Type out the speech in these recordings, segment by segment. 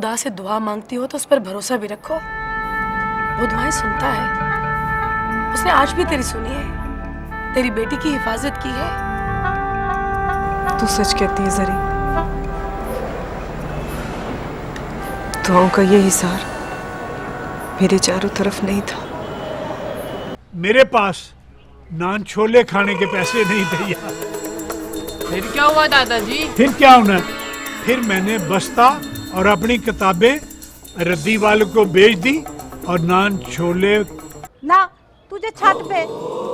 खुदा से दुआ मांगती हो तो उस पर भरोसा भी रखो, वो दुआएं सुनता है। उसने आज भी तेरी सुनी है, तेरी बेटी की हिफाजत की है। तू सच कहती है जरी, दुआओं का ये हिसार मेरे चारों तरफ नहीं था। मेरे पास नान छोले खाने के पैसे नहीं थे यार। फिर क्या हुआ दादाजी? फिर क्या होना, फिर मैंने बस्ता और अपनी किताबें रद्दी वाले को बेच दी और नान छोले। ना, तुझे छत पे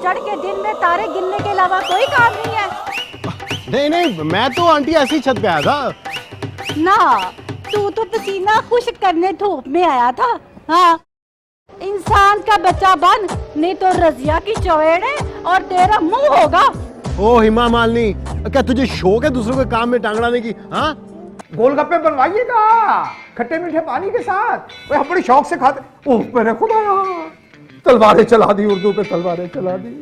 चढ़ के दिन में तारे गिनने के अलावा कोई काम नहीं है? नहीं नहीं, मैं तो आंटी ऐसी छत पे आया था। ना, तू तो पसीना खुश्क करने धूप में आया था। हाँ, इंसान का बच्चा बन, नहीं तो रजिया की चवेड़े और तेरा मुंह होगा। ओ हिमा मालिनी, क्या तुझे शौक है दूसरों के काम में टांग अड़ाने की? हाँ, गोलगप्पे बनवाइएगा खट्टे मीठे पानी के साथ। वो हम बड़े शौक से खाते। ओह मेरे खुदा, तलवारें चला दी, उर्दू पे तलवारें चला दी।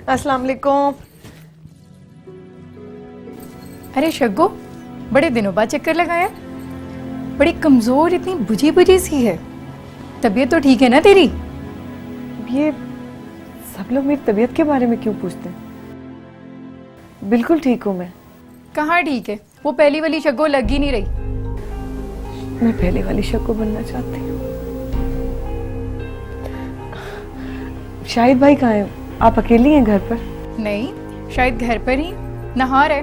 अस्सलाम वालेकुम। अरे शग्गो, बड़े दिनों बाद चक्कर लगाया। बड़ी कमजोर, इतनी बुझी बुझी सी है। तबीयत तो ठीक है ना तेरी? ये सब लोग मेरी तबीयत के बारे में क्यों पूछते हैं? बिल्कुल ठीक हूँ मैं। कहाँ ठीक है? वो पहली वाली शग्गो लग ही नहीं रही। मैं पहले वाली शग्गो बनना चाहती हूँ। शाहिद भाई कहाँ है? आप अकेली हैं घर पर? नहीं, शायद घर पर ही नहा रहे।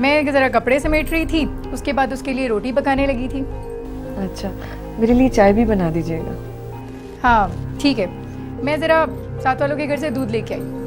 मैं ज़रा कपड़े समेट रही थी, उसके बाद उसके लिए रोटी पकाने लगी थी। अच्छा, मेरे लिए चाय भी बना दीजिएगा। हाँ ठीक है, मैं ज़रा साथ वालों के घर से दूध लेके आई।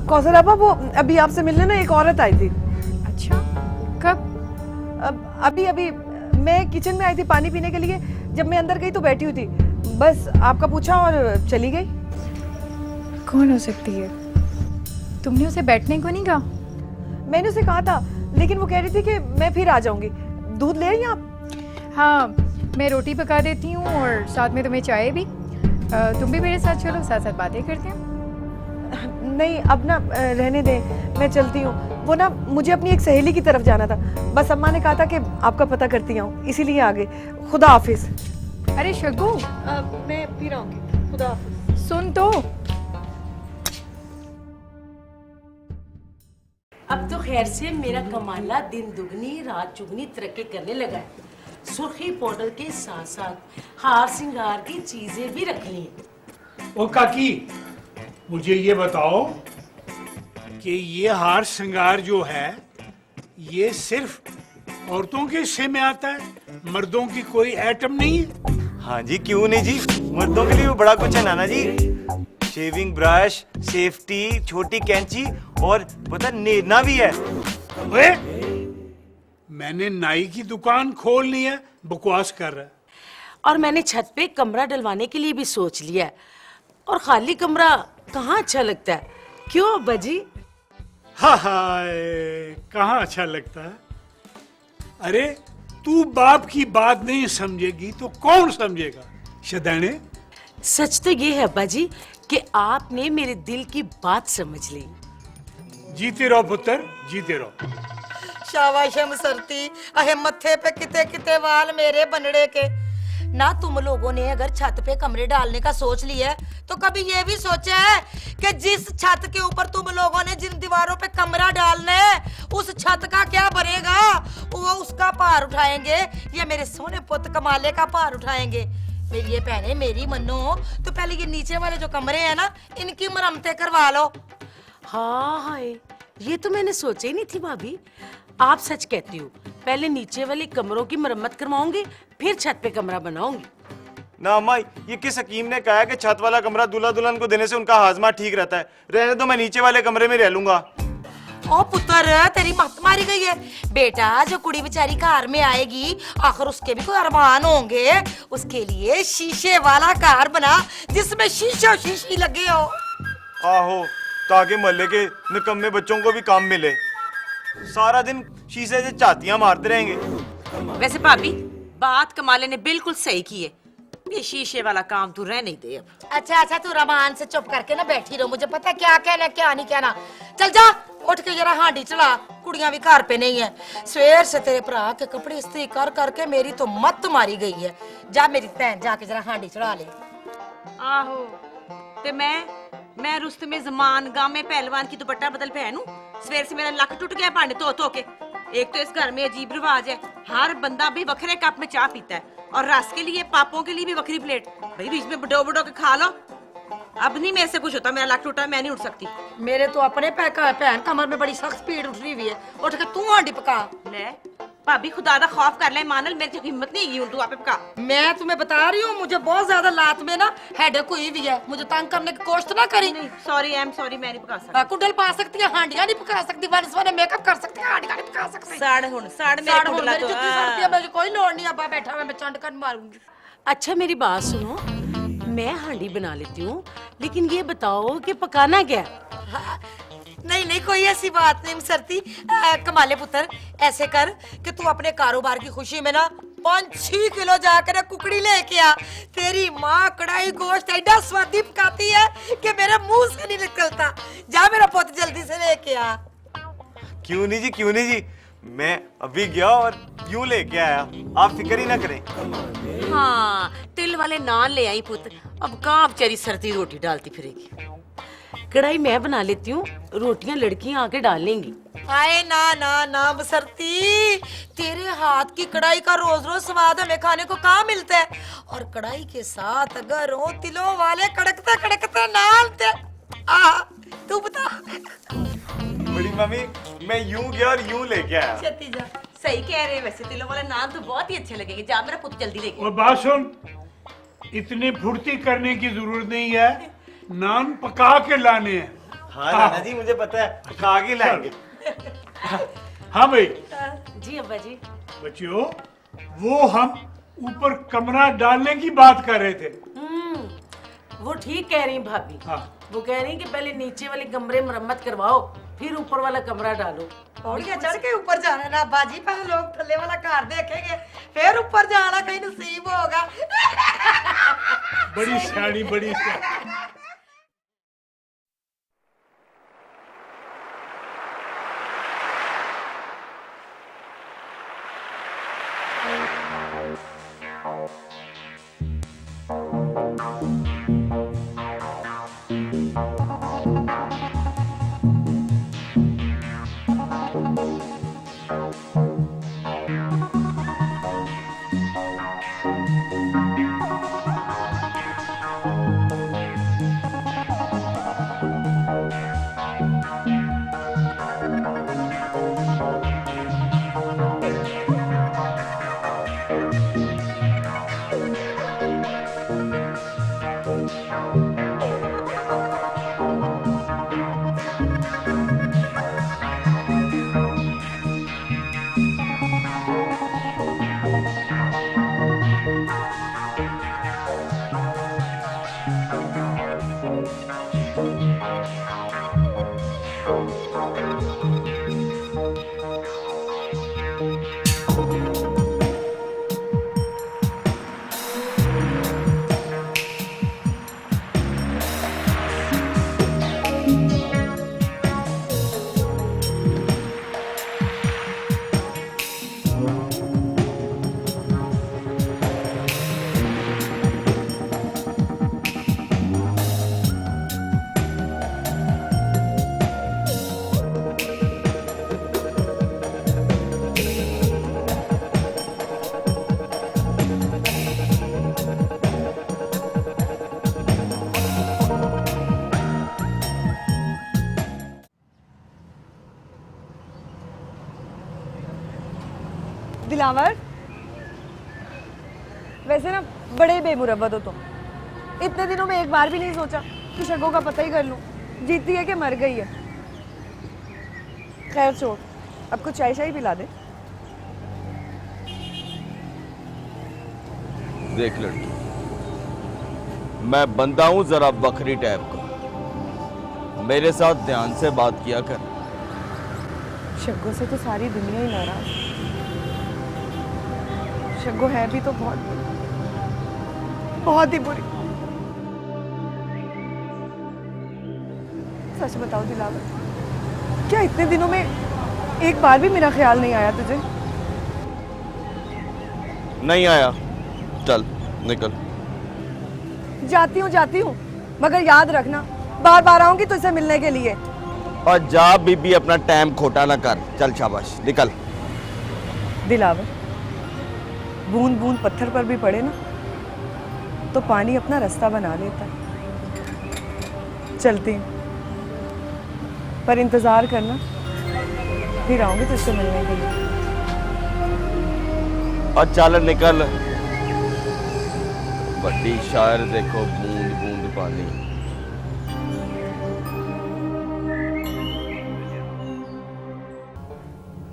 कौसर आपा, वो अभी आपसे मिलने ना एक औरत आई थी। अच्छा, कब? अभी अभी मैं किचन में आई थी पानी पीने के लिए। जब मैं अंदर गई तो बैठी हुई थी, बस आपका पूछा और चली गई। कौन हो सकती है? तुमने उसे बैठने को नहीं कहा? मैंने उसे कहा था, लेकिन वो कह रही थी कि मैं फिर आ जाऊंगी। दूध ले आई आप? हाँ, मैं रोटी पका देती हूँ और साथ में तुम्हें चाय भी। तुम भी मेरे साथ चलो, साथ साथ बातें करते हैं। नहीं, अब ना रहने दें, मैं चलती हूँ। वो ना मुझे अपनी एक सहेली की तरफ जाना था, बस अम्मा ने कहा था कि आपका पता करती आऊँ, इसीलिए आ गई। खुदा हाफिज। अरे शग्गू, मैं फिर आऊँगी। खुदा हाफिज। सुन तो। अब तो खैर से मेरा कमाला दिन दुगनी रात चुगनी तरक्की करने लगा है। सुर्खी पाउडर के साथ साथ हार सिंगार की चीजें भी रख ली। ओ काकी, मुझे ये बताओ कि ये हार श्रृंगार जो है ये सिर्फ औरतों के हिस्से में आता है, मर्दों की कोई आइटम नहीं है? हाँ जी, क्यों नहीं जी, मर्दों के लिए भी बड़ा कुछ है नाना जी। शेविंग ब्रश, सेफ्टी, छोटी कैंची और पता नेरना भी है। ओए, मैंने नाई की दुकान खोलनी है, बकवास कर रहा है। और मैंने छत पे कमरा डलवाने के लिए भी सोच लिया है। और खाली कमरा कहाँ अच्छा लगता है, क्यों अब्बा जी? हाँ हाँ, कहाँ अच्छा लगता है? अरे तू बाप की बात नहीं समझेगी तो कौन समझेगा शदैने। सच तो ये है अब्बा जी कि आपने मेरे दिल की बात समझ ली। जीते रहो पुत्र, जीते रहो। शाबाश सरती, अहे मत्थे पे किते किते वाल मेरे बनड़े के। ना तुम लोगों ने अगर छत पे कमरे डालने का सोच लिया है तो कभी ये भी सोचा है कि जिस छत के ऊपर तुम लोगों ने जिन दीवारों पे कमरा डालना है उस छत का क्या बनेगा? वो उसका भार उठाएंगे या मेरे सोने पुत कमाले का भार उठाएंगे? मेरी ये बहने मेरी मनो तो पहले ये नीचे वाले जो कमरे हैं ना इनकी मरम्मतें करवा लो। हाँ हाय, ये तो मैंने सोचा ही नहीं थी भाभी। आप सच कहती हो, पहले नीचे वाले कमरों की मरम्मत करवाऊंगी, फिर छत पे कमरा बनाऊंगी। ना अम्मा, ये किस हकीम ने कहा है कि छत वाला कमरा दूल्हा दुल्हन को देने से उनका हाजमा ठीक रहता है? रहने दो, मैं नीचे वाले कमरे में रह लूंगा। ओ पुत्र, तेरी मत मारी गई है बेटा। जो कुड़ी बेचारी घर में आएगी, आखिर उसके भी कोई अरमान होंगे। उसके लिए शीशे वाला घर बना जिसमें शीशो शीशी लगे हो। आहो, ताकि मोहल्ले के निकम्मे बच्चों को भी काम मिले। सारा दिन शीशे से चातियां मारते रहेंगे। वैसे भाभी, बात कमाले ने बिल्कुल सही की है। ये शीशे वाला काम तू रहने दे अब। अच्छा, तू रमान से चुप करके ना बैठी रहो। मुझे पता है क्या कहना क्या नहीं कहना। चल जा, उठ के जरा हांडी चला। कुड़ियां भी घर पे नहीं है। सवेर से तेरे भरा के कपड़े इस्त्री कर करके मेरी तो मत मारी गई है। जा मेरी भैन, जाके जरा हांडी चढ़ा ले। आहो, ते मैं रुस्तमे जमान गामे पहलवान की दुपट्टा बदल पहनूं? सवेर से मेरा लक टूट गया भांडे धो के। एक तो इस घर में अजीब रिवाज है, हर बंदा भी वखरे कप में चाय पीता है, और रस के लिए पापों के लिए भी वखरी प्लेट। भाई बीच में बडो के खा लो। अब नहीं मेरे से कुछ होता, मेरा लक टूटा, मैं नहीं उठ सकती। मेरे तो अपने भैन कमर में बड़ी सख्त पीड़ उठ रही हुई है। उठ के तू हांडी पका ले। भाभी खुदा दा खौफ कर ले मानल, मेरी हिम्मत नहीं है, तू आपे पका। मैं तुम्हें बता रही हूँ, मुझे बहुत ज्यादा लात में ना हेडेक हुई हुई है। मुझे तंग करने की कोशिश ना करी। सॉरी, आई एम सॉरी, मैं नहीं पका सकती। कुंडल पा सकती है, हांडियां नहीं पका सकती। वनस्वने मेकअप कर सकती है, हांडियां नहीं पका सकती। साड़ मेरे कुंडला तो जुत्ती सड़ती है, मुझे कोई लोड़ नहीं। अब बैठा मैं चंड कर मारूंगी। अच्छा मेरी बात सुनो, मैं हांडी बना लेती हूँ, लेकिन ये बताओ कि पकाना क्या? नहीं, कोई ऐसी बात नहीं सरती। कमाले पुत्र, ऐसे कर कि तू अपने कारोबार की खुशी में ना 5-6 किलो जाकर कुकड़ी लेके आ। तेरी माँ कढ़ाई गोश्त ऐसा स्वादी पकाती है कि मेरे मुंह से नहीं निकलता। जा मेरा पुत्र, जल्दी से लेके आ। क्यों नहीं जी, मैं अभी गया और यूं लेके आया। आप फिक्र ही ना करें। हाँ, तिल वाले नान ले आई पुत्र। अब कहाँ बेचारी सर्दी रोटी डालती फिरेगी। कढ़ाई मैं बना लेती हूँ, रोटियां लड़कियां आके डाल लेंगी। आए ना बसरती, तेरे हाथ की कढ़ाई का रोज रोज स्वाद हमें खाने को कहाँ मिलता है। और कढ़ाई के साथ अगर हो तिलों वाले कड़कते नान थे। तू बता। बड़ी मम्मी, मैं यूं गया और यूं लेके आया। छती जा। सही कह रहे हैं, वैसे तिलों वाले नान तो बहुत ही अच्छे लगेंगे। जा मेरा पुत्र जल्दी लेके। और बात सुन, इतनी फुर्ती करने की जरूरत नहीं है। नान पका के लाने हैं। हाँ नाना जी, मुझे पता है, पका के लाएंगे। हाँ भाई जी अब्बा जी। बच्चों, वो हम ऊपर कमरा डालने की बात कर रहे थे। वो ठीक कह रही हैं भाभी। हाँ। वो कह रही हैं कि पहले नीचे वाले कमरे मरम्मत करवाओ, फिर ऊपर वाला कमरा डालो। पौड़ियां चढ़ के ऊपर जाना ना बाजी, पहले लोग थल्ले वाला घर देखेंगे, फिर ऊपर जाना कहीं नसीब होगा। बड़ी सियाणी, बड़ी सियाणी। दिलावर, वैसे ना बड़े बेमुरब्बत हो तुम। इतने दिनों में एक बार भी नहीं सोचा कि शगो का पता ही कर लूं, जीती है कि मर गई है। खैर छोड़, अब कुछ चाय शाय पिला दे। देख लड़की, मैं बंदा हूं जरा बकरी टाइप का, मेरे साथ ध्यान से बात किया कर। शग्गो से तो सारी दुनिया ही नाराज। शग्गो है भी तो बहुत ही बुरी। सच बताओ दिलावर, क्या इतने दिनों में एक बार भी मेरा ख्याल नहीं आया तुझे? नहीं आया, चल निकल। जाती हूँ, मगर याद रखना बार बार आऊंगी तुझसे मिलने के लिए। और जा बीबी, अपना टाइम खोटा ना कर। चल शाबाश, निकल। दिलावर, बूंद बूंद पत्थर पर भी पड़े ना तो पानी अपना रास्ता बना लेता है। चलती हूँ, पर इंतजार करना, फिर आऊंगी तुझसे मिलने के लिए। और चल निकल। बड़ी शायर देखो, बूंद बूंद पानी।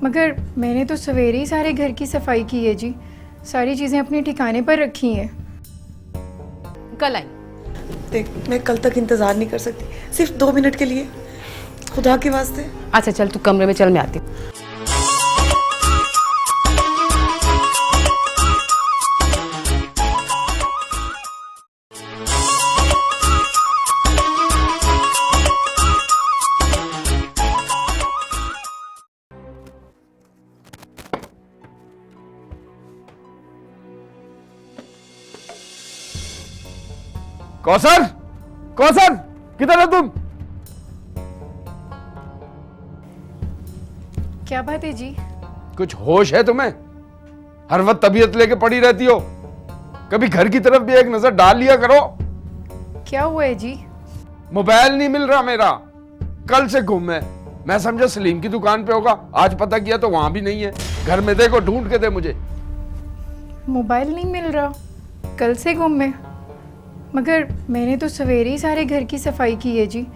मगर मैंने तो सवेरे ही सारे घर की सफाई की है जी, सारी चीज़ें अपने ठिकाने पर रखी हैं। कल आई। देख, मैं कल तक इंतजार नहीं कर सकती, सिर्फ 2 मिनट के लिए, खुदा के वास्ते। अच्छा चल तू कमरे में चल, मैं आती हूँ। कौसर, कौसर, किधर है तुम? क्या बात है जी? कुछ होश है तुम्हें? हर वक्त तबीयत लेके पड़ी रहती हो, कभी घर की तरफ भी एक नजर डाल लिया करो। क्या हुआ है जी? मोबाइल नहीं मिल रहा मेरा, कल से गुम है। मैं समझा सलीम की दुकान पे होगा, आज पता किया तो वहां भी नहीं है। घर में देखो, ढूंढ के दे मुझे। मोबाइल नहीं मिल रहा, कल से गुम है। मगर मैंने तो सवेरे ही सारे घर की सफाई की है जी,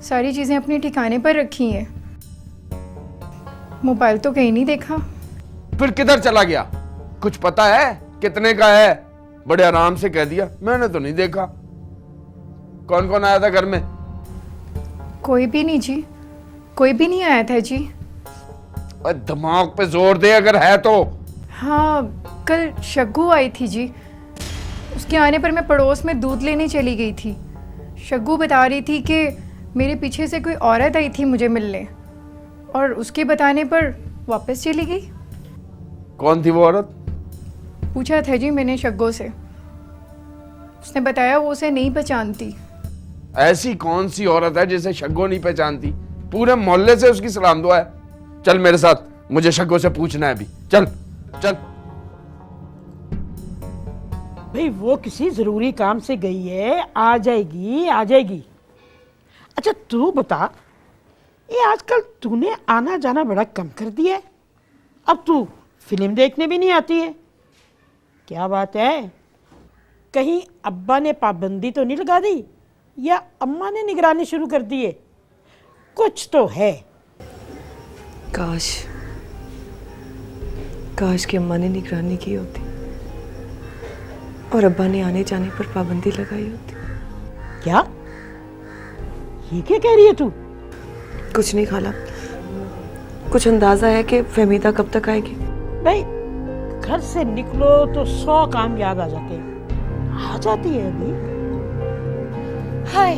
सारी चीज़ें अपने ठिकाने पर रखी हैं। मोबाइल तो कहीं नहीं देखा। फिर किधर चला गया? कुछ पता है कितने का है? बड़े आराम से कह दिया, मैंने तो नहीं देखा। कौन कौन आया था घर में? कोई भी नहीं जी, कोई भी नहीं आया था जी। और दिमाग पे जोर दे अगर है तो। हाँ, कल शग्गू आई थी जी, उसके आने पर मैं पड़ोस में दूध लेने चली गई थी। शग्गू बता रही थी कि मेरे पीछे से कोई औरत आई थी मुझे मिलने, और उसके बताने पर वापस चली गई। कौन थी वो औरत? पूछा था जी मैंने शग्गू से, उसने बताया वो उसे नहीं पहचानती। ऐसी कौन सी औरत है जिसे शग्गो नहीं पहचानती? पूरे मोहल्ले से उसकी सलाम दुआ है। चल मेरे साथ, मुझे शग्गो से पूछना है अभी। चल चल। भाई वो किसी जरूरी काम से गई है, आ जाएगी आ जाएगी। अच्छा तू बता, ये आजकल तूने आना जाना बड़ा कम कर दिया है, अब तू फिल्म देखने भी नहीं आती है, क्या बात है? कहीं अब्बा ने पाबंदी तो नहीं लगा दी, या अम्मा ने निगरानी शुरू कर दी है? कुछ तो है। काश कि अम्मा ने निगरानी की होती और अब्बा ने आने जाने पर पाबंदी लगाई होती। क्या? ये क्या कह रही है तू? कुछ नहीं खाला, कुछ अंदाजा है कि फहमीदा कब तक आएगी। भाई घर से निकलो तो 100 काम याद आ जाते हैं, आ जाती है अभी। हाय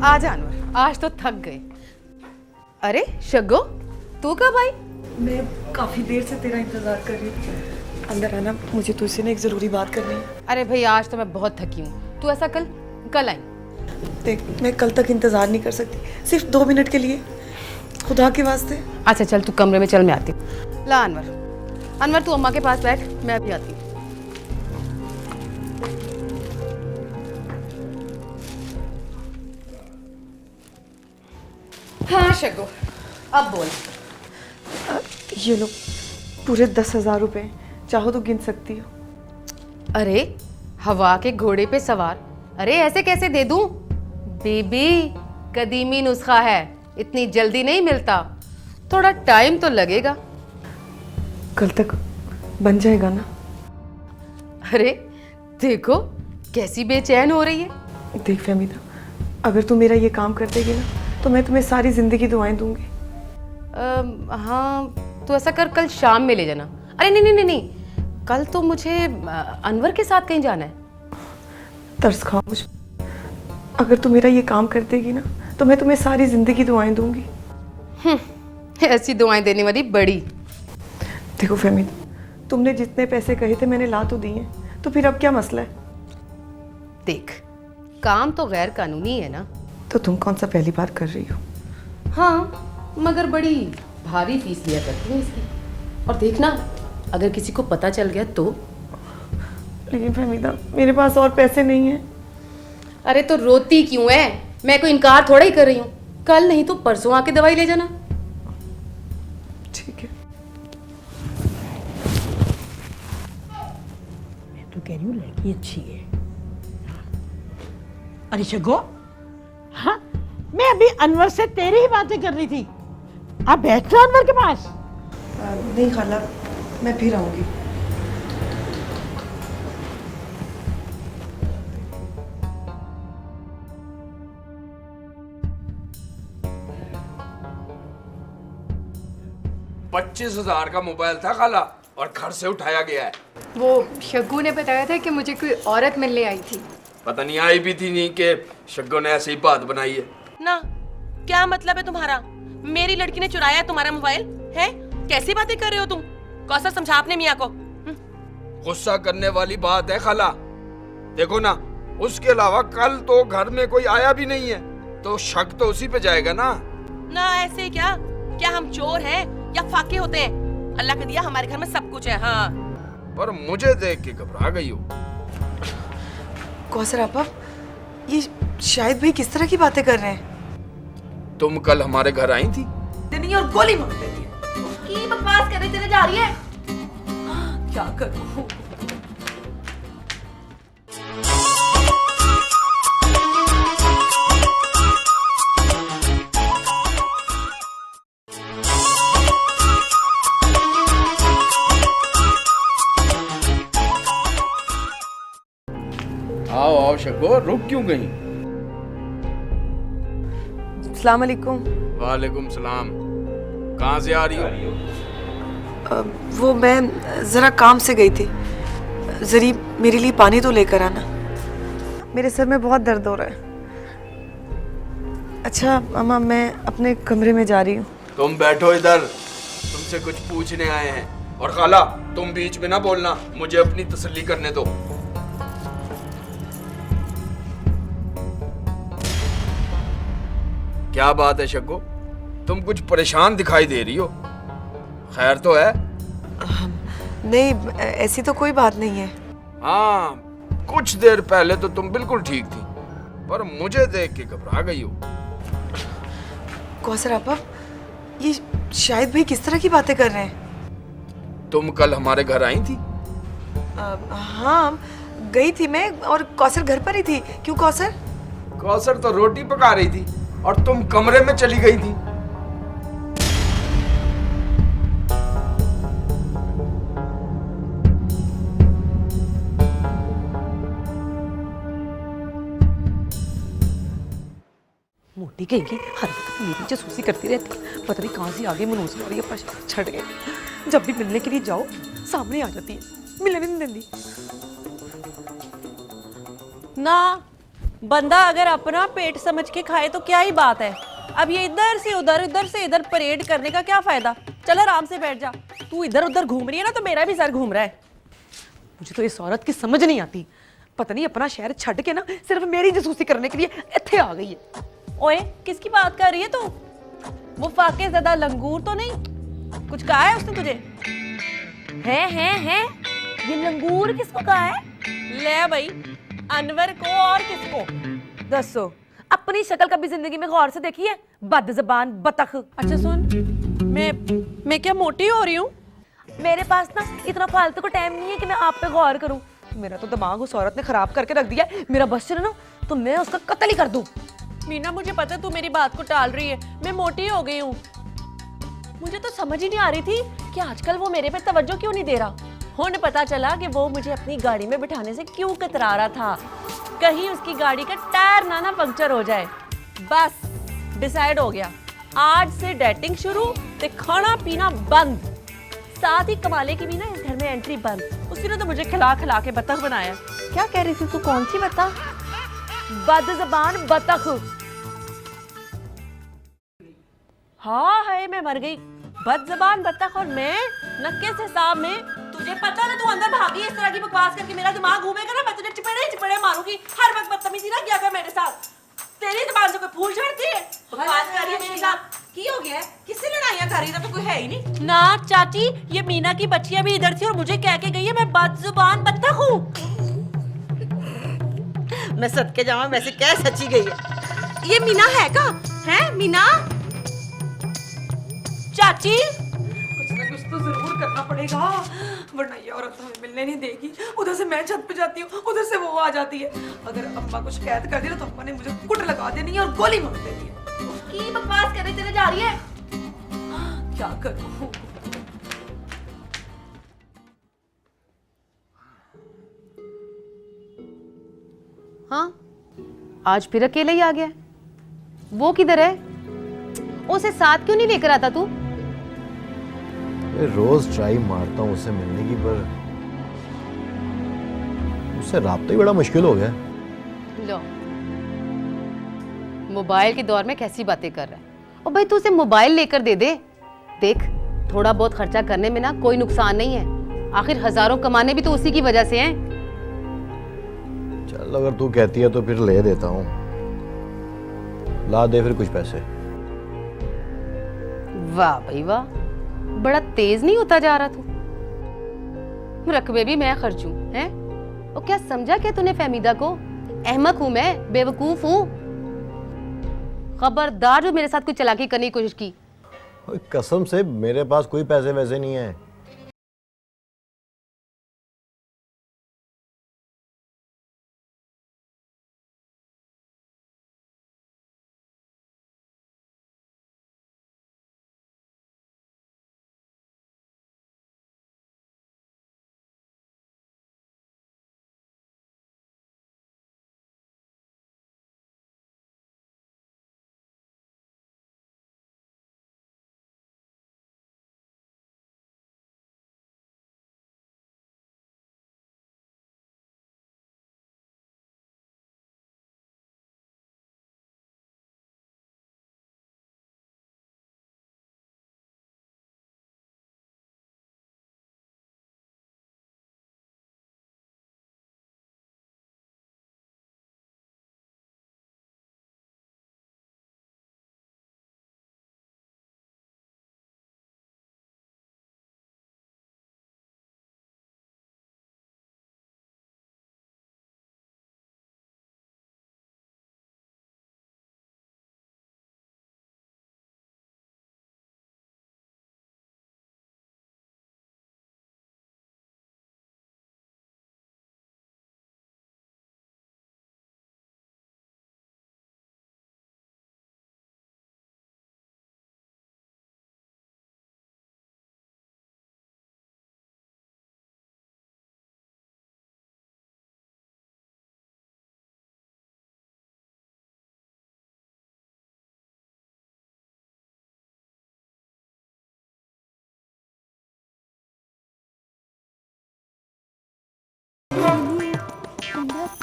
आ जानवर, आज तो थक गए। अरे शग्गो, तू कब आई? मैं काफी देर से तेरा इंतजार कर रही हूँ। अंदर आना, मुझे तुझसे ना एक जरूरी बात करनी है। अरे भाई आज तो मैं बहुत थकी हूँ, तू ऐसा कल आई। देख, मैं कल तक इंतजार नहीं कर सकती, सिर्फ 2 मिनट के लिए, खुदा के वास्ते। अच्छा चल तू कमरे में चल, मैं आती हूँ। ला अनवर तू अम्मा के पास बैठ, मैं अभी आती हूँ। हाँ शग्गो, अब बोल। ये लो पूरे 10,000 रुपए, चाहो तो गिन सकती हो। अरे हवा के घोड़े पे सवार? अरे ऐसे कैसे दे दूं? बेबी, कदीमी नुस्खा है, इतनी जल्दी नहीं मिलता, थोड़ा टाइम तो लगेगा। कल तक बन जाएगा ना? अरे देखो कैसी बेचैन हो रही है। देख फहमीदा, अगर तू मेरा ये काम कर देगी ना तो मैं तुम्हें सारी जिंदगी दुआएं दूंगी। हाँ तो ऐसा कर, कल शाम में ले जाना। अरे नहीं नहीं नहीं नहीं, कल तो मुझे अनवर के साथ कहीं जाना है। तरस खाओ मुझ, अगर तू मेरा ये काम कर देगी ना तो मैं तुम्हें सारी जिंदगी दुआएं दूंगी। ऐसी दुआएं देने वाली बड़ी। देखो फहमीदा, तुमने जितने पैसे कहे थे मैंने ला तो दिए, तो फिर अब क्या मसला है? देख, काम तो गैर कानूनी है ना। तो तुम कौन सा पहली बार कर रही हो? हाँ, मगर बड़ी भारी फीस लिया करती हूँ इसकी। और देखना, अगर किसी को पता चल गया तो। लेकिन फहमीदा, मेरे पास और पैसे नहीं हैं। अरे तो रोती क्यों है? मैं कोई इनकार थोड़ा ही कर रही हूँ। कल नहीं तो परसों आके दवाई ले जाना। ठीक है। मैं तो कह रही हूँ लड़की अच्छी है। अरे शगो, हाँ मैं अभी अनवर से तेरी ही बातें कर रही थी। आप बैठो अनवर के पास। नहीं खाला, मैं फिर आऊंगी। $25,000 का मोबाइल था खाला, और घर से उठाया गया है। वो शग्गू ने बताया था कि मुझे कोई औरत मिलने आई थी। पता नहीं आई भी थी नहीं कि शग्गो ने ऐसे ही बात बनाई है ना। क्या मतलब है तुम्हारा? मेरी लड़की ने चुराया है तुम्हारा मोबाइल है? कैसी बातें कर रहे हो तुम? कौसर, समझा अपने मियाँ को। गुस्सा करने वाली बात है खाला। देखो ना, उसके अलावा कल तो घर में कोई आया भी नहीं है, तो शक तो उसी पे जाएगा ना। ना ऐसे क्या? क्या हम चोर हैं या फाके होते हैं? अल्लाह का दिया हमारे घर में सब कुछ है। हाँ, पर मुझे देख के घबरा गई हो। कौसर आपा, ये शाहिद भाई किस तरह की बातें कर रहे हैं? तुम कल हमारे घर आई थी। नहीं, और गोली मार देती है। उसकी बकवास करने चले जा रही है। क्या करूं? आओ आओ शग्गो, रुक क्यों गई? अस्सलाम वालेकुम। वालेकुम सलाम। कहाँ से आ रही हो? वो मैं ज़रा काम से गई थी। जरी मेरे लिए पानी तो लेकर आना, मेरे सर में बहुत दर्द हो रहा है। अच्छा अम्मा, मैं अपने कमरे में जा रही हूँ। तुम बैठो इधर, तुमसे कुछ पूछने आए हैं। और खाला, तुम बीच में ना बोलना, मुझे अपनी तसल्ली करने दो। क्या बात है शग्गो, तुम कुछ परेशान दिखाई दे रही हो? खैर तो है? नहीं, ऐसी तो कोई बात नहीं है। हाँ, कुछ देर पहले तो तुम बिल्कुल ठीक थी, पर मुझे देख के घबरा गई हो। कौसर आपा, ये शाहिद भाई किस तरह की बातें कर रहे हैं? तुम कल हमारे घर आई थी? हाँ गई थी मैं, और कौसर घर पर ही थी। क्यों कौसर? कौसर तो रोटी पका रही थी और तुम कमरे में चली गई थी। मोटी कहेगी, हर वक्त मेरी जासूसी करती रहती है। पता नहीं कहाँ से आगे मनोज वाली अपना छड़ गए। जब भी मिलने के लिए जाओ सामने आ जाती है, मिलने नहीं देती ना। बंदा अगर अपना पेट समझ के खाए तो क्या ही बात है। अब ये इधर से उधर परेड करने का क्या फायदा? चल आराम से बैठ जा। तू इधर उधर घूम रही है ना, तो मेरा भी सर घूम रहा है। मुझे तो इस औरत की समझ नहीं आती। पता नहीं अपना शहर छड़ के ना सिर्फ मेरी जासूसी करने के लिए इत्थे आ गई है। ओए, किसकी बात कर रही है तू? वो फाके ज़्यादा लंगूर तो नहीं? कुछ कहा है उसने तुझे? है ये लंगूर किसको कहा है? ले भाई, अनवर को और किसको? दसो, अपनी शक्ल कभी जिंदगी में गौर से देखी है? बदज़बान बतख। अच्छा सुन, मैं क्या मोटी हो रही हूँ? मेरे पास ना इतना फालतू का टाइम नहीं है कि मैं आप पे गौर करूँ। मेरा तो दिमाग उस औरत ने खराब करके रख दिया है। मेरा बस चले ना तो मैं उसका कत्ल ही कर दूं। मीना मुझे पता है तू मेरी बात को टाल रही है, मैं मोटी हो गई हूँ। मुझे तो समझ ही नहीं आ रही थी कि आजकल वो मेरे पे तवज्जो क्यों नहीं दे रहा। होने पता चला कि वो मुझे अपनी गाड़ी में बिठाने से क्यों कतरा रहा था, कहीं उसकी गाड़ी का टायर ना पंक्चर हो जाए। बस डिसाइड हो गया, आज से डेटिंग शुरू ते खाना पीना बंद, साथ ही कमाले की भी ना इस घर में एंट्री बंद। उसने तो मुझे खिला खिला के बतख बनाया। क्या कह रही थी तू? कौन सी बतख? बदज़बान बतख। हाँ है, मैं मर गई। बदज़बान बतख और मैं नक्के से हिसाब में। तुझे पता ना तू अंदर भागी इस तरह की बकवास करके मेरा दिमाग घूमेगा ना, मैं तुझे चिपड़े मारूंगी। हर वक्त बदतमीजी ना किया कर मेरे साथ। तेरी जुबान से कोई फूल झड़ती है? बकवास कर रही है मेरे साथ। की हो गया? किससे लड़ाइयां कर रही है? तो कोई है ही नहीं ना। चाची, ये मीना की बच्चियां भी इधर थी और मुझे कह के गई है मैं बदज़ुबान बतख हूँ। मैं सदके जाऊं, वैसे क्या सच्ची गई है। ये मीना है का? है मीना? चाची, कुछ ना कुछ तो जरूर करना पड़ेगा, वरना ये औरत हमें मिलने नहीं देगी। उधर से मैं छत पे जाती हूँ, उधर से वो आ जाती है। अगर अम्मा को शिकायत कर दी ना तो अम्मा ने मुझे कुट लगा देनी है और गोली मार देनी है। की बकवास करने चले जा रही है। क्या करूँ? हाँ, आज फिर अकेले ही आ गया। वो किधर है? उसे साथ क्यों नहीं लेकर आता तू? रोज ट्राई मारता हूँ उससे मिलने की, पर उससे राब्ता ही बड़ा मुश्किल हो गया। लो, मोबाइल के दौर में कैसी बातें कर रहा है। और भाई तू उसे मोबाइल लेकर दे दे। देख, थोड़ा बहुत खर्चा करने में ना कोई नुकसान नहीं है। आखिर हजारों कमाने भी तो उसी की वजह से हैं। चल, अगर तू कहती है तो फिर ले देता हूँ। ला दे फिर कुछ पैसे। वाह भाई वाह, बड़ा तेज नहीं होता जा रहा तू। रकबे भी मैं खर्चूं हैं? और क्या समझा क्या तूने फहमीदा को? अहमक हूं मैं, बेवकूफ हूं। खबरदार जो मेरे साथ कोई चालाकी करने की कोशिश की। कसम से मेरे पास कोई पैसे वैसे नहीं है।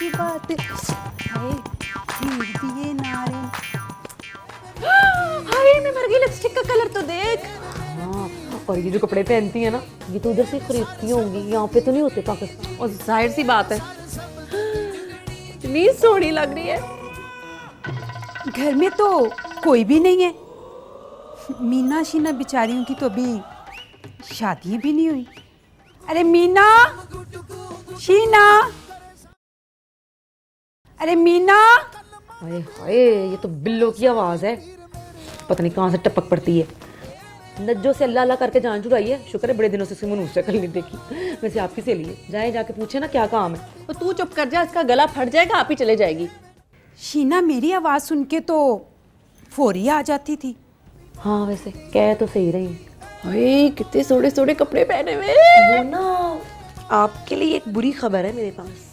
की बात हाय दिए नारे। हाय मैं मर गई। लिपस्टिक का कलर तो देख। हाँ, और ये जो कपड़े पहनती है ना, ये तो उधर से खरीदती होंगी, यहाँ पे तो नहीं होते पाकिस्तान। और जाहिर सी बात है, इतनी सोहनी लग रही है। घर में तो कोई भी नहीं है। मीना शीना बेचारियों की तो अभी शादी भी नहीं हुई। अरे मीना, शीना, अरे मीना। हाय हाय, ये तो बिल्लो की आवाज है, पता नहीं कहाँ से टपक पड़ती है। नज्जो से अल्लाह अल्लाह करके जान छुड़ाई है। शुक्र है बड़े दिनों से उसकी मुंह शक्ल नहीं देखी। वैसे आपकी सहेली है, जाए जाके पूछे ना क्या काम है। तो तू चुप कर जा, इसका गला फट जाएगा, आप ही चले जाएगी। शीना मेरी आवाज़ सुन के तो फौरी आ जाती थी। हाँ वैसे कह तो सही रही। ओए कितने सोड़े सोड़े कपड़े पहने हुए। वो ना आपके लिए एक बुरी खबर है मेरे पास।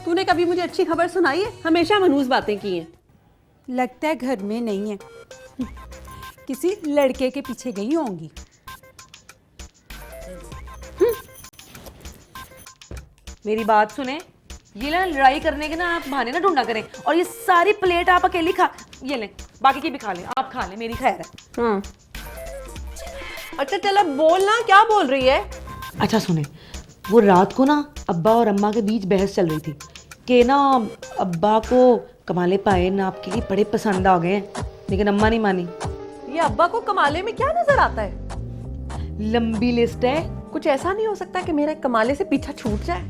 तूने कभी मुझे अच्छी खबर सुनाई है? हमेशा मनहूस बातें की हैं। लगता है घर में नहीं है, किसी लड़के के पीछे गई होंगी। मेरी बात सुने, ये ना लड़ाई करने के ना आप बहाने ना ढूंढा करें। और ये सारी प्लेट आप अकेली खा, ये लें, बाकी की भी खा लें। आप खा लें, मेरी खैर है। अच्छा चल अब बोल ना, क्या बोल रही है? अच्छा सुने, वो रात को ना अब्बा और अम्मा के बीच बहस चल रही थी कि ना अब्बा को कमाले पायन आपके लिए बड़े पसंद आ गए हैं, लेकिन अम्मा नहीं मानी। ये अब्बा को कमाले में क्या नजर आता है? लंबी लिस्ट है। कुछ ऐसा नहीं हो सकता कि मेरा कमाले से पीछा छूट जाए?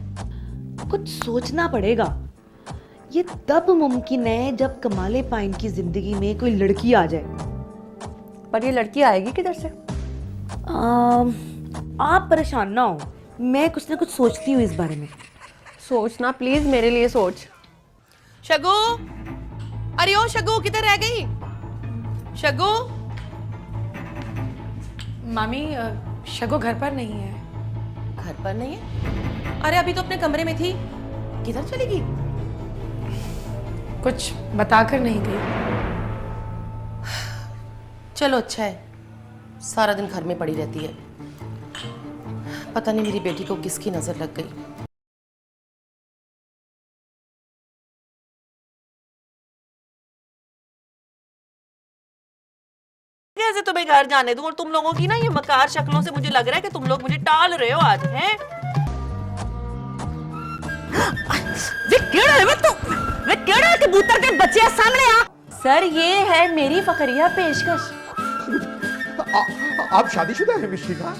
कुछ सोचना पड़ेगा। ये तब मुमकिन है जब कमाले पायन की जिंदगी में कोई लड़की आ जाए। पर ये लड़की आएगी किधर से? आप परेशान ना हो, मैं कुछ ना कुछ सोचती हूँ इस बारे में। सोचना प्लीज, मेरे लिए सोच। शगु, अरे ओ शगु किधर रह गई? शगु। मामी शगु घर पर नहीं है। घर पर नहीं है? अरे अभी तो अपने कमरे में थी, किधर चली गई? कुछ बताकर नहीं गई। चलो अच्छा है, सारा दिन घर में पड़ी रहती है। पता नहीं मेरी बेटी को किसकी नजर लग गई। कैसे तुम्हें घर जाने दूं? और तुम लोगों की ना ये मकार शक्लों से मुझे लग रहा है कि तुम लोग मुझे टाल रहे हो आज, हैं? वे केड़ा है? वे केड़ा है? कबूतर के बच्चे सामने आ। सर ये है मेरी फखरिया पेशकश। आप शादीशुदा हैं मिश्रिका?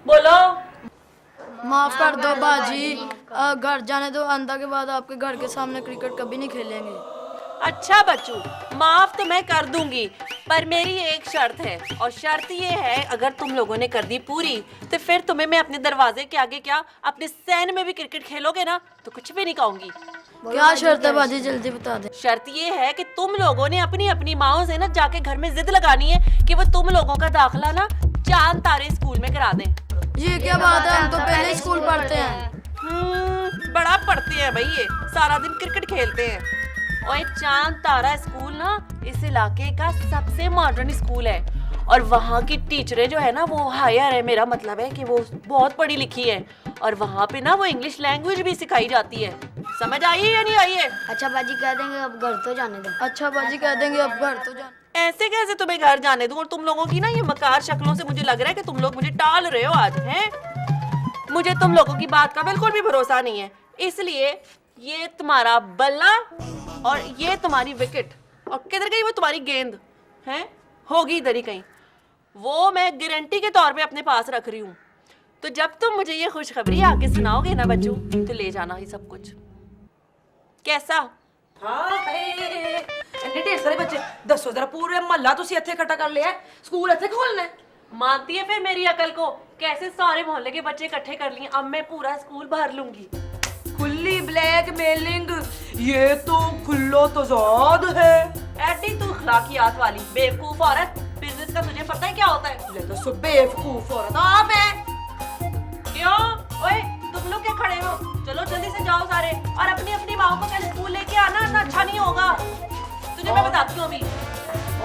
बोलो। माफ कर दो बाजी, घर जाने दो। आंदा के बाद आपके घर के सामने क्रिकेट कभी नहीं खेलेंगे। अच्छा बच्चू, माफ तो मैं कर दूंगी, पर मेरी एक शर्त है। और शर्त ये है, अगर तुम लोगों ने कर दी पूरी तो फिर तुम्हें मैं अपने दरवाजे के आगे क्या अपने सैन में भी क्रिकेट खेलोगे ना तो कुछ भी नहीं कहूंगी। क्या शर्त है बाजी, जल्दी बता दे। शर्त ये है कि तुम लोगों ने अपनी अपनी माओ से ना जाके घर में जिद लगानी है कि वो तुम लोगों का दाखिला ना चांद तारे स्कूल में करा दें। ये क्या बात है, हम तो पहले स्कूल पढ़ते हैं। बड़ा पढ़ते हैं भाई, ये सारा दिन क्रिकेट खेलते हैं। और ये चांद तारा स्कूल ना इस इलाके का सबसे मॉडर्न स्कूल है। और वहाँ की टीचरें जो है ना वो हायर है, मेरा मतलब है कि वो बहुत पढ़ी लिखी है। और वहाँ पे ना वो इंग्लिश लैंग्वेज भी सिखाई जाती है। समझ आई है या नहीं आई है? अच्छा बाजी कह देंगे अब घर तो जाने दो। अच्छा बाजी कह देंगे अब घर तो जाने। ऐसे कैसे तुम्हें घर जाने दूं? और तुम लोगों की ना ये मकार शक्लों से मुझे लग रहा है कि तुम लोग मुझे टाल रहे हो आज, हैं? मुझे तुम लोगों की बात का बिल्कुल भी भरोसा नहीं है, इसलिए ये तुम्हारा बल्ला और ये तुम्हारी विकेट, और किधर गई वो तुम्हारी गेंद? हैं? होगी इधर ही कहीं। वो मैं गारंटी के तौर पे अपने पास रख रही हूँ। तो जब तुम मुझे ये खुशखबरी आके सुनाओगे ना बच्चों, तो ले जाना ही सब कुछ। कैसा? ਇੰਨੇ ਢੇਰ ਸਾਰੇ ਬੱਚੇ ਦੱਸੋ ਜਰਾ ਪੂਰੇ ਮਹੱਲਾ ਤੁਸੀਂ ਇੱਥੇ ਇਕੱਠਾ ਕਰ ਲਿਆ ਸਕੂਲ ਇੱਥੇ ਖੋਲਣਾ ਹੈ मानती है फिर मेरी अकल को? कैसे सारे मोहल्ले के बच्चे इकट्ठे कर लिए, अब मैं पूरा स्कूल भर लूंगी। खुली ब्लैकमेलिंग, ये तो खुल्लो तजाद है। ऐडी तू अखलाकियात वाली बेवकूफ औरत, बिजनेस का तुझे पता है क्या होता है? ले तो बेवकूफ औरत आप है। क्यों? ओए तुम लोग क्या खड़े हो? चलो जल्दी से जाओ सारे और अपनी अपनी माओ को कल स्कूल लेके आना, ना अच्छा नहीं होगा। तुझे मैं बताती हूँ अभी।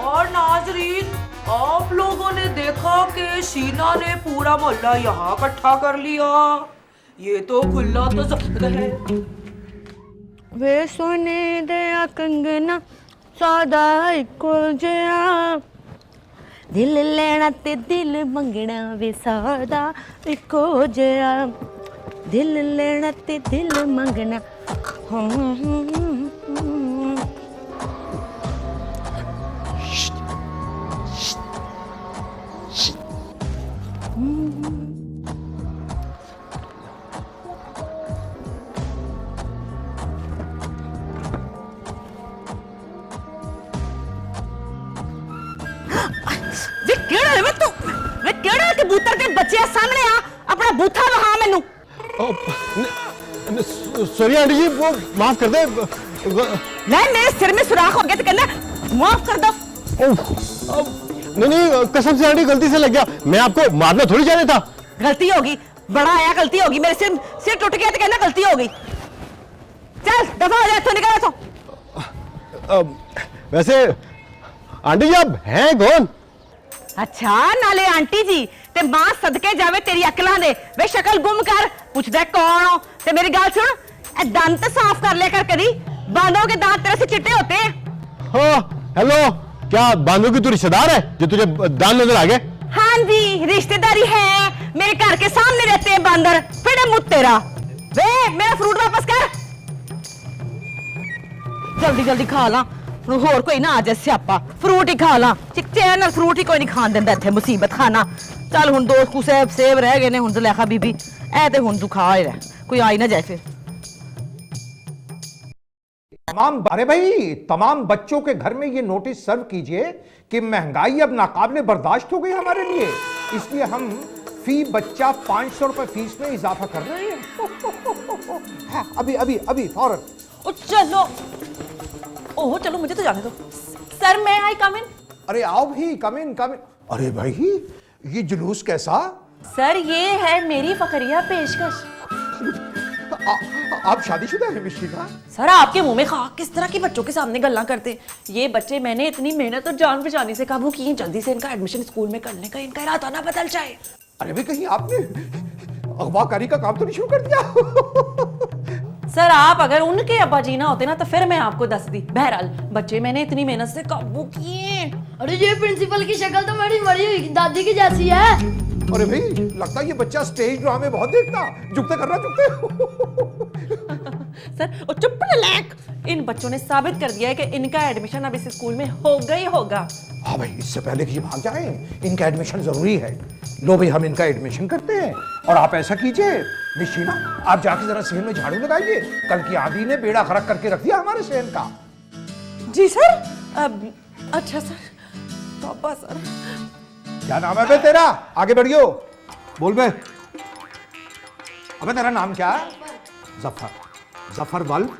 और नाजरीन, आप लोगों ने देखा कि शीना ने पूरा मोहल्ला यहाँ इकट्ठा कर लिया। ये तो खुला तजाद है। वे सोने दया कंगना सादा इको जिहा, दिल लेना ते दिल मंगना वे सादा इको जिहा, दिल लेना ते दिल मंगना। कबूतर के बच्चे सामने आ, अपना बूथा वहा मैनू। सॉरी आंटी जी, वो माफ कर दे। नहीं, मेरे सिर में सुराख हो गया तो कहना माफ कर दो। नहीं, कसम से आंटी गलती से लग गया, मैं आपको मारना थोड़ी चाहता था। गलती होगी, बड़ा आया गलती होगी, मेरे सिर टूट गया तो कहना गलती हो गई। चल दफा हो जा, तो निकल तो। वैसे आंटी जी आप हैं कौन? अच्छा नाले आंटी जी ते मां सदके जावे तेरी अकलां दे। वे शक्ल गुम कर, पुछदा कौन हो? ते मेरी गल सुन, ए दांत साफ कर ले कर करी, बांधों के दांत तेरे से चिट्टे होते हैं। हाँ हेलो, क्या बांधो की तू रिश्तेदार है जो तुझे दांत नजर आ गए? हाँ जी रिश्तेदारी है, मेरे घर के सामने रहते हैं बांदर। फिर मुझ तेरा वे मेरा फ्रूट वापस कर, जल्दी जल्दी खा ला, होर कोई ना आ जाए स्यापा। फ्रूट ही खा ला, चैन नाल फ्रूट ही कोई नहीं खान देंदा इत्थे, मुसीबत खाना। चल हुन दो कुछ सेब रह गए ने, हुन जुलेखा बीबी ऐ ते हुन तू खा ही रह, कोई आ ही ना जाए फिर। अरे भाई, तमाम बच्चों के घर में ये नोटिस सर्व कीजिए कि महंगाई अब नाकाबिले बर्दाश्त हो गई हमारे लिए, इसलिए हम फी बच्चा 500 रुपए फीस में इजाफा कर रहे हैं। हाँ, अभी अभी अभी फौरन। चलो ओह चलो, मुझे तो जाने दो। सर मैं आई कम इन? अरे आओ भी, कम इन कम इन। अरे भाई ये जुलूस कैसा? सर ये है मेरी फखरिया पेशकश। आप शादीशुदा हैं मिशीना? सर आपके मुंह में खाक, किस तरह के बच्चों के सामने गल्ला करते। ये बच्चे मैंने इतनी मेहनत और जान बचाने से काबू की, जल्दी से इनका एडमिशन स्कूल में करने का इनका इरादा ना बदल जाए। अरे भाई कहीं आपने अगवाकारी का काम तो नहीं शुरू कर दिया? सर आप अगर उनके अब्बा जी ना होते ना तो फिर मैं आपको दस दी। बहरहाल बच्चे मैंने इतनी मेहनत से काबू किए। अरे ये प्रिंसिपल की शक्ल तो मेरी मरी हुई दादी की जैसी है। अरे भाई लगता है ये बच्चा स्टेज ड्रामे बहुत देखता, जुगते कर रहा जुगते। सर चुप नलायक, इन बच्चों ने साबित कर दिया है कि इनका एडमिशन अब इस स्कूल में होगा ही होगा। हाँ भाई, इससे पहले कि ये भाग जाए, इनका एडमिशन जरूरी है। लो भाई हम इनका एडमिशन करते हैं, और आप ऐसा कीजिए मिशीना, आप जाके जरा सहन में झाड़ू लगाइए, कल की आंधी ने बेड़ा खरक करके रख दिया हमारे सहन का। जी सर। अच्छा सर, तौबा सर। क्या नाम है बे तेरा? आगे बढ़ियो, बोल बे। अबे तेरा नाम क्या है? जफर। जफर बल्ब।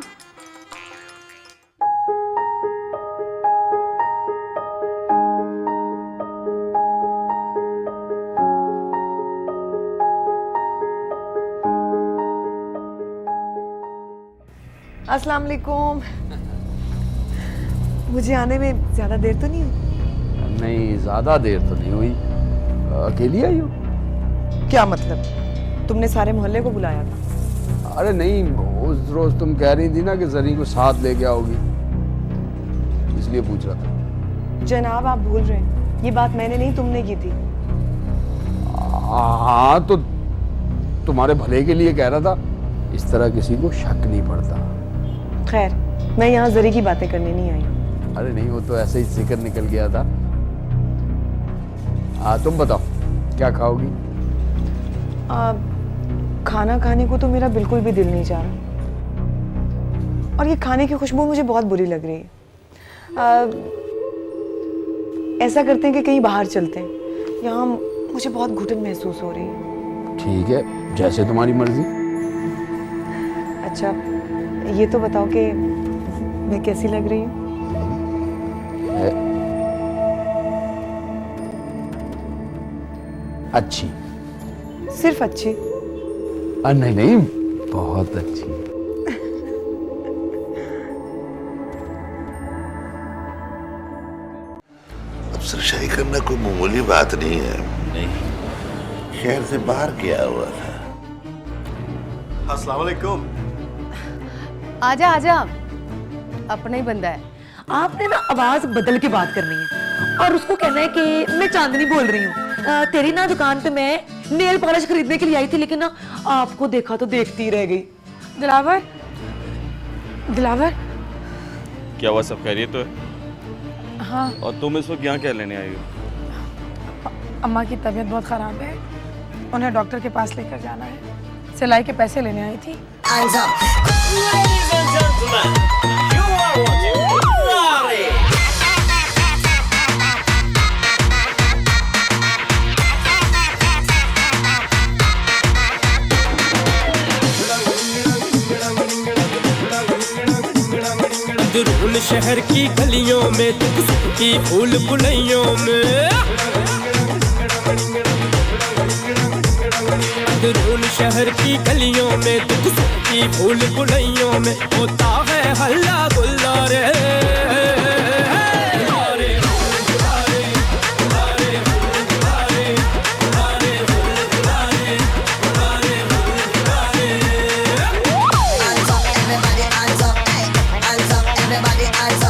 अस्सलाम वालेकुम। मुझे आने में ज्यादा देर तो नहीं हुई? नहीं ज्यादा देर तो नहीं हुई। अकेली आई हो? क्या मतलब? तुमने सारे मोहल्ले को बुलाया था? अरे नहीं, उस रोज तुम कह रही थी ना कि जरी को साथ लेके आओगी, इसलिए पूछ रहा था। जनाब आप भूल रहे हैं, ये बात मैंने नहीं तुमने की थी। हाँ तो तुम्हारे भले के लिए कह रहा था, इस तरह किसी को शक नहीं पड़ता। खैर मैं यहाँ जरी की बातें करने नहीं आई। अरे नहीं, वो तो ऐसे ही जिक्र निकल गया था। हाँ तुम बताओ क्या खाओगी? खाना खाने को तो मेरा बिल्कुल भी दिल नहीं चाह रहा, और ये खाने की खुशबू मुझे बहुत बुरी लग रही है। ऐसा करते हैं कि कहीं बाहर चलते हैं, यहाँ मुझे बहुत घुटन महसूस हो रही है। ठीक है, जैसे तुम्हारी मर्जी। अच्छा ये तो बताओ कि मैं कैसी लग रही हूँ? अच्छी। सिर्फ अच्छी? नहीं नहीं, बहुत अच्छी। अब सरशाही करना कोई मामूली बात नहीं है। नहीं, शहर से बाहर गया हुआ था। अस्सलाम वालेकुम। आजा आजा, अपना ही बंदा है। आपने ना आवाज बदल के बात करनी है और उसको कहना है कि मैं चांदनी बोल रही हूँ। तेरी ना दुकान पे मैं नेल पॉलिश खरीदने के लिए आई थी, लेकिन ना आपको देखा तो देखती रह गई। दिलावर, दिलावर। क्या हुआ, सब खैरियत तो है? हाँ। और तुम इस वक्त यहाँ क्या लेने आई हो? अम्मा की तबीयत बहुत खराब है, उन्हें डॉक्टर के पास लेकर जाना है। सिलाई के पैसे लेने आई थी। अंदरून शहर की गलियों में, दुख सुख की फूल बुलैयों में, अंदरून शहर की गलियों में, दुख सुख की फूल बुलैयों में होता है हल्ला गुल्ला रे। Everybody, hands up, hey. Hands up, everybody, hands